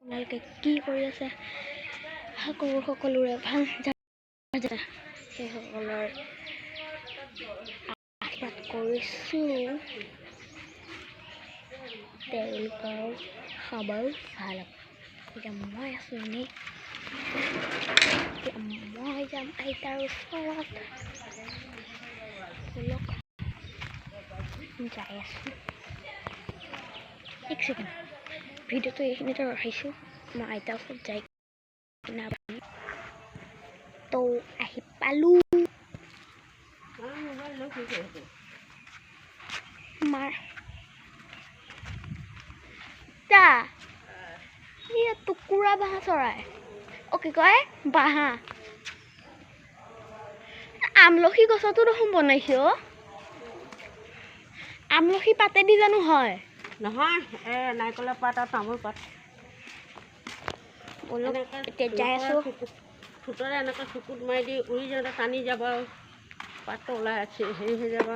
আপোনালোকে কি কৰি আছে সকলোৰে ভাল সেইসকলৰ আশীৰ্বাদ কৰিছোঁ তেওঁলোকৰ খবৰ ভাল। এতিয়া মই আছোঁ এনেই, মই যাম আইতাৰ ওচৰত, যাই আছোঁ। এক ছেকেণ্ড, ভিডিঅ'টো এইখিনিতে ৰখাইছোঁ। মই আইতাৰ ওচৰত যাই তো আহি পালোঁ। মাৰ টুকুৰা বাঁহ চৰাই কি কয় বাঁহা আমলখি গছতো দেখোন বনাইছে। আমলখি পাতেদি জানো হয়? নহয়, নাৰিকলৰ পাত আৰু তামোল পাত। এতিয়া যাই আছোঁ। ঠোঁটৰে এনেকৈ চকুত মাৰি দি উৰি যাওঁতে টানি যাব আৰু পাতটো ওলাই আছে, হেৰি হৈ যাব।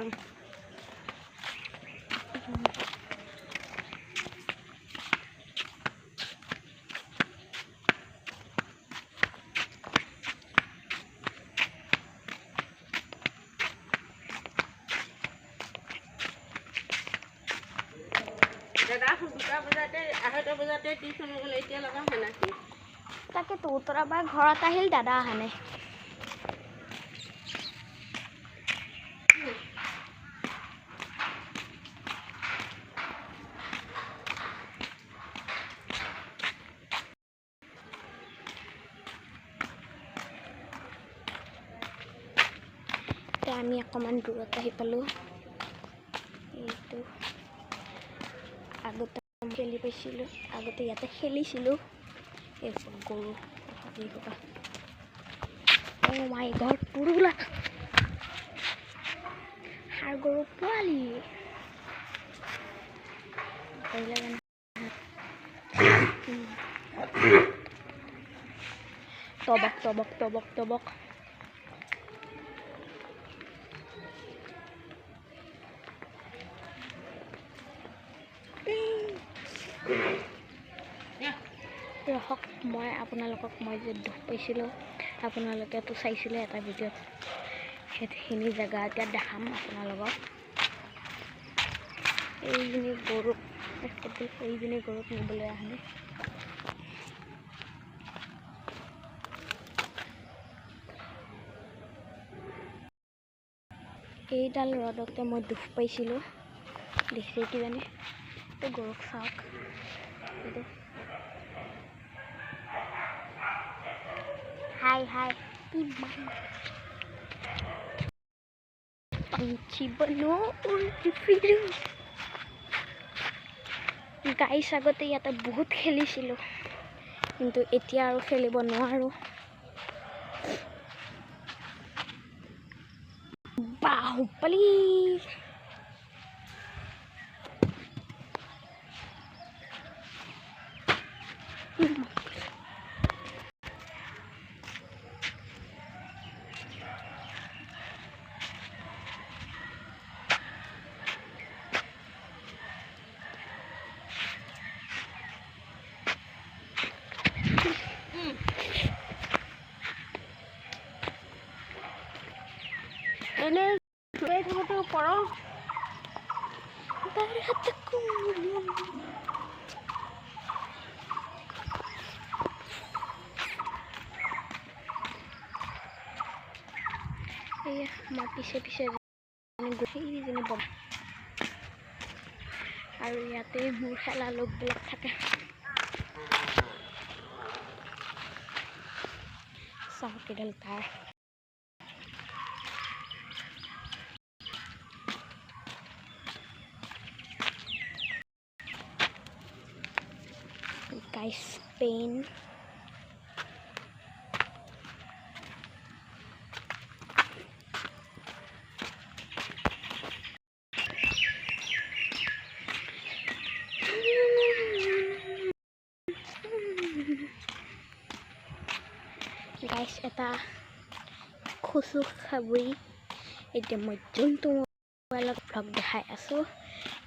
দাদা 2টা বজাতে 2:30 বজাতে টিউশ্যন গ'লে, এতিয়া লগা হয় নাকি? তাকেতো উত্তৰা বাৰ ঘৰত আহিল, দাদা অহা নাই। এতিয়া আমি অকণমান দূৰত আহি পালোঁ। এইটো আগতে খেলি পাইছিলোঁ, আগতে ইয়াতে খেলিছিলোঁ। এই গৰু মাই গড, পুৰুলা সাৰ গৰু পোৱালি টবক টবক টবক টবক। ৰহক, মই আপোনালোকক যে দুখ পাইছিলোঁ, আপোনালোকেতো চাইছিলে এটা ভিডিঅ'ত, সেইখিনি জেগা এতিয়া দেখাম আপোনালোকক। এইজনী গৰুক নিবলৈ আহে। এইডাল ৰ'দতে মই দুখ পাইছিলোঁ, দেখিছে কিজানি। এই গৰুক চাওক, এইটো হাই হাই पंछी बनो उड़ फिरू। গাইছ আগতে ইয়াতে বহুত খেলিছিলোঁ, কিন্তু এতিয়া আৰু খেলিব নোৱাৰোঁ। বাহুবলী এনে চুই থাকোঁতে পৰ আমাৰ পিছে পিছে গোটেইজনী বম, আৰু ইয়াতে মোৰ খেলা লগবিলাক থাকে। চাহকেইডাল তাৰ guys, Spain. Guys, এটা খুচু খাবই। এতিয়া মই যোনটো মোবাইলত ব্লগ দেখাই আছোঁ,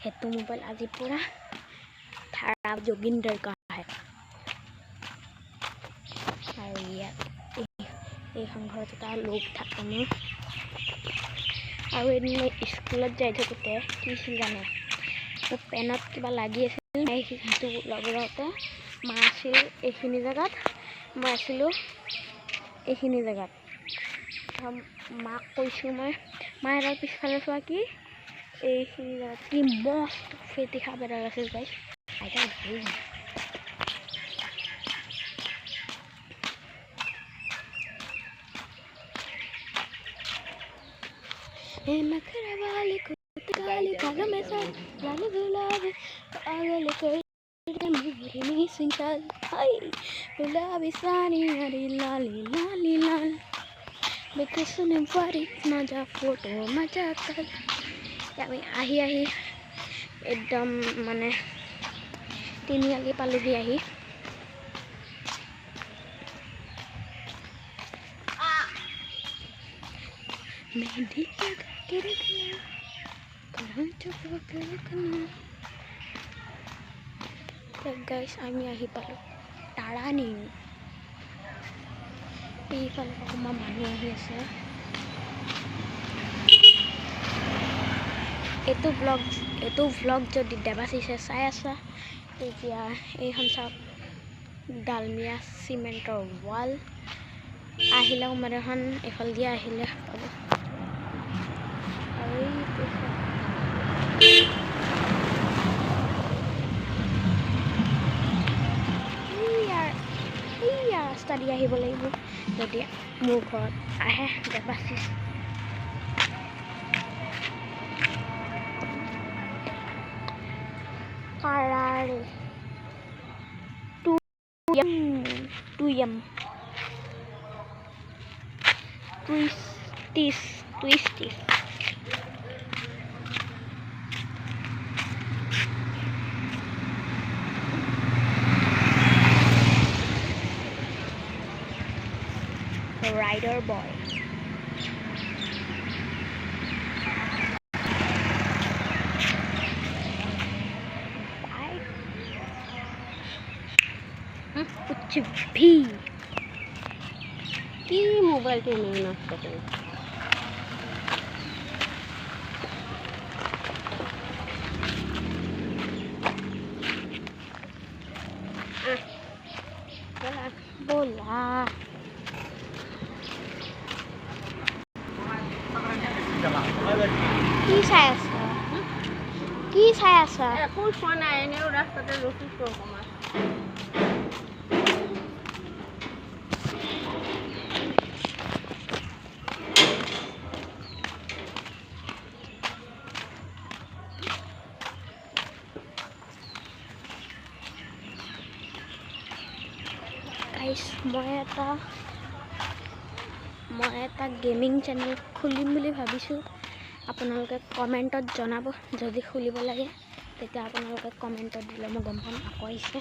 সেইটো মোবাইল আজি পুৰা थारा जोगिंदर का है। এইখন ঘৰত এটা লোক থাকে মোৰ আৰু এদিন মই স্কুলত যাই থাকোঁতে কি আছিল জানে মোৰ পেনত কিবা লাগি আছিল সেইটো লগাওঁতে মা আছিল এইখিনি জেগাত মই আছিলোঁ এইখিনি জেগাত মাক কৈছোঁ মই মায়ে এডাল পিছফালে চোৱা কি এইখিনি জেগাত কি মস্ত ফেটি সাপ এডাল আছিল গাইছ আইতা ধৰি नखरा वाली काली कालों में सर लाल गुलाब पागल कर मुझे में सिंचल हाय गुलाबी साड़ी हरी लाली लाली लाल बेकसुने वारी मजा फोटो मजा कर আমি আহি একদম মানে তিনিআলি পালোহি আহি मेहंदी लगा के रखना कहाँ चुप कर रखना तो गाइस আমি আহি পালো টাৰানি এইফালে অকণমান মানুহ আহি আছে এইটো ভ্লগ যদি দেৱাশিষে চাই আছা তেতিয়া এইখন চাওক ডালমিয়া চিমেণ্টৰ ৱাল আহিলে মানে এখন এইফাল দিয়া আহিলে পাব ৰাস্তা দি আহিব লাগিব যদি মোৰ ঘৰত আহে Debashish Ferrari tuyam twisties rider boy कुछ भी কি মোবাইলটো এনেই নষ্ট কৰি बोला কি চাই আছা একো চোৱা নাই এনেও ৰাস্তাতে ৰখিছোঁ অকণমান মই এটা গেমিং চেনেল খুলিম বুলি ভাবিছোঁ আপোনালোকে কমেণ্টত জনাব যদি খুলিব লাগে তেতিয়া আপোনালোকে কমেণ্টত দিলে মই গম পাম আকৌ আহিছে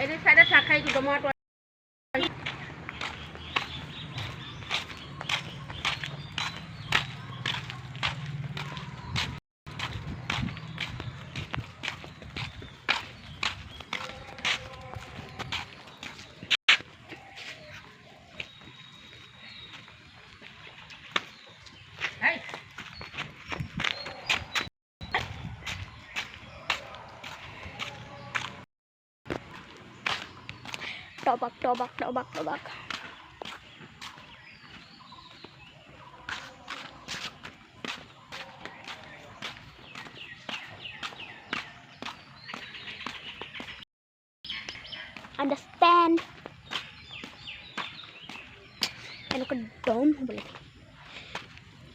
এইটো চাইডে চাহ খাই দমাটো Tobak. Understand? Enaknya down boleh.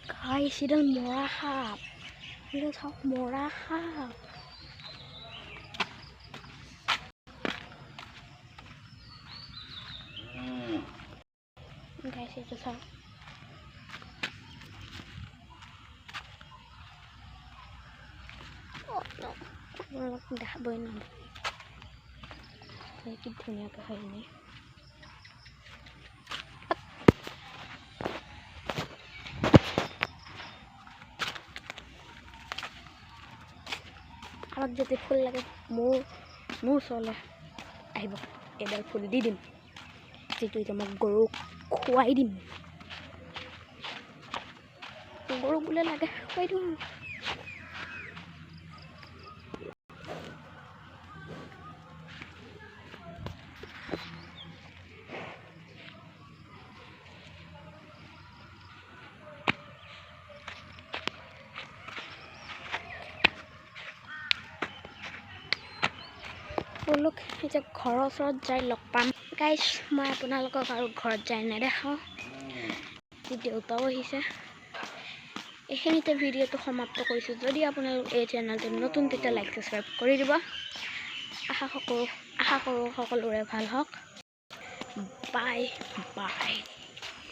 Guys, ini murah. Ini sok murah. Guys, itu sok. Oh no, udah boin. Ini dunia kayak ini. আপোনাক যদি ফুল লাগে মোৰ ওচৰলৈ আহিব, এডাল ফুল দি দিম, যিটো এতিয়া মই গৰুক খুৱাই দিম। গৰুক বোলে লাগে খুৱাই দিম। বলক এতিয়া ঘৰৰ ওচৰত যাই লগ পাম। গাইজ, মই আপোনালোকক আৰু ঘৰত যাই নেদেখাওঁ, দেউতাও আহিছে। এইখিনিতে ভিডিঅ'টো সমাপ্ত কৰিছোঁ। যদি আপোনালোক এই চেনেলটো নতুন তেতিয়া লাইক ছাবস্ক্ৰাইব কৰি দিব। আশা কৰোঁ সকলোৰে ভাল হওক। Bye bye.